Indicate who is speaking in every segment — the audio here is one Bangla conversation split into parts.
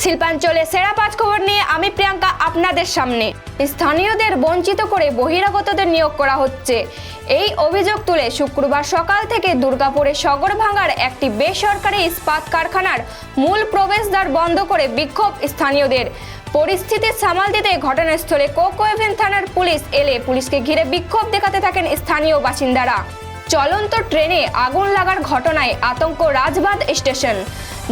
Speaker 1: শিল্পাঞ্চলে সেরা 5 খবর নিয়ে আমি প্রিয়াঙ্কা আপনাদের সামনে। স্থানীয়দের বঞ্চিত করে বহিরাগতদের নিয়োগ করা হচ্ছে, এই অভিযোগ তুলে শুক্রবার সকাল থেকে দুর্গাপুরে সগরভাঙ্গার একটি বেসরকারি ইস্পাত কারখানার মূল প্রবেশদ্বার বন্ধ করে বিক্ষোভ স্থানীয়দের। পরিস্থিতি সামাল দিতে ঘটনাস্থলে কোকোয়েভেন থানার পুলিশ এলে পুলিশকে ঘিরে বিক্ষোভ দেখাতে থাকেন স্থানীয় বাসিন্দারা। চলন্ত ট্রেনে আগুন লাগার ঘটনায় আতঙ্ক রাজবাঁধ স্টেশন।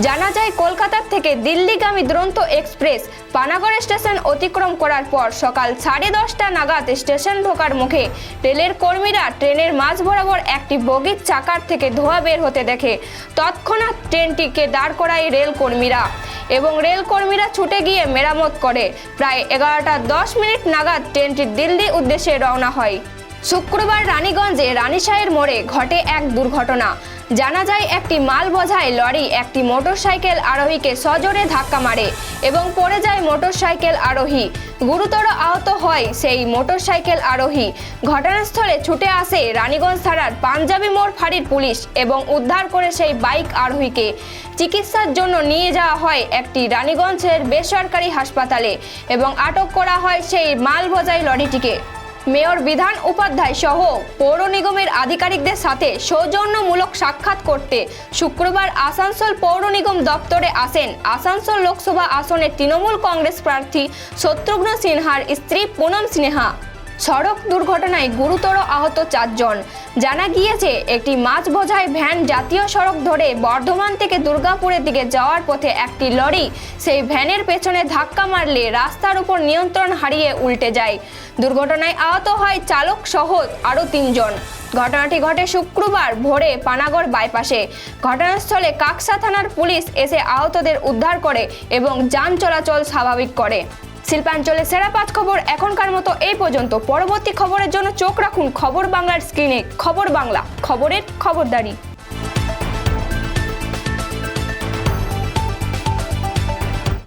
Speaker 1: জানা যায় কলকাতা থেকে দিল্লিগামী দুরন্ত এক্সপ্রেস পানাগড় স্টেশন অতিক্রম করার পর সকাল 10:30 নাগাদ স্টেশন ঢোকার মুখে রেলের কর্মীরা ট্রেনের মাঝ বরাবর একটি বগির চাকার থেকে ধোঁয়া বের হতে দেখে তৎক্ষণাৎ ট্রেনটিকে দাঁড় করায় রেল কর্মীরা এবং রেল কর্মীরা ছুটে গিয়ে মেরামত করে। প্রায় 11:10 নাগাদ ট্রেনটি দিল্লি উদ্দেশ্যে রওনা হয়। শুক্রবার রানীগঞ্জে রানীশাহের মোড়ে ঘটে এক দুর্ঘটনা। জানা যায় একটি মাল বোঝাই লরি একটি মোটরসাইকেল আরোহীকে সজোরে ধাক্কা মারে এবং পড়ে যায় মোটরসাইকেল আরোহী। গুরুতর আহত হয় সেই মোটরসাইকেল আরোহী। ঘটনাস্থলে ছুটে আসে রানীগঞ্জ থানার পাঞ্জাবি মোড় ফাঁড়ির পুলিশ এবং উদ্ধার করে সেই বাইক আরোহীকে চিকিৎসার জন্য নিয়ে যাওয়া হয় একটি রানীগঞ্জের বেসরকারি হাসপাতালে এবং আটক করা হয় সেই মাল বোঝাই লরিটিকে। মেয়র বিধান উপাধ্যায় সহ পৌর নিগমের আধিকারিকদের সাথে সৌজন্যমূলক সাক্ষাৎ করতে শুক্রবার আসানসোল পৌর নিগম দপ্তরে আসেন আসানসোল লোকসভা আসনের তৃণমূল কংগ্রেস প্রার্থী শত্রুঘ্ন সিনহার স্ত্রী পুনম সিনহা। সড়ক দুর্ঘটনায় গুরুতর আহত 4 জন। জানা গিয়েছে একটি মাছ বোঝাই ভ্যান জাতীয় সড়ক ধরে বর্ধমান থেকে দুর্গাপুরের দিকে যাওয়ার পথে একটি লরি সেই ভ্যানের পেছনে ধাক্কা মারলে রাস্তার উপর নিয়ন্ত্রণ হারিয়ে উল্টে যায়। দুর্ঘটনায় আহত হয় চালক সহ আরও 3 জন। ঘটনাটি ঘটে শুক্রবার ভোরে পানাগড় বাইপাসে। ঘটনাস্থলে কাকসা থানার পুলিশ এসে আহতদের উদ্ধার করে এবং যান চলাচল স্বাভাবিক করে। শিল্পাঞ্চলে সেরা 5 খবর এখনকার মতো এই পর্যন্ত। পরবর্তী খবরের জন্য চোখ রাখুন খবর বাংলার স্ক্রিনে। খবর বাংলা, খবরের খবরদারি।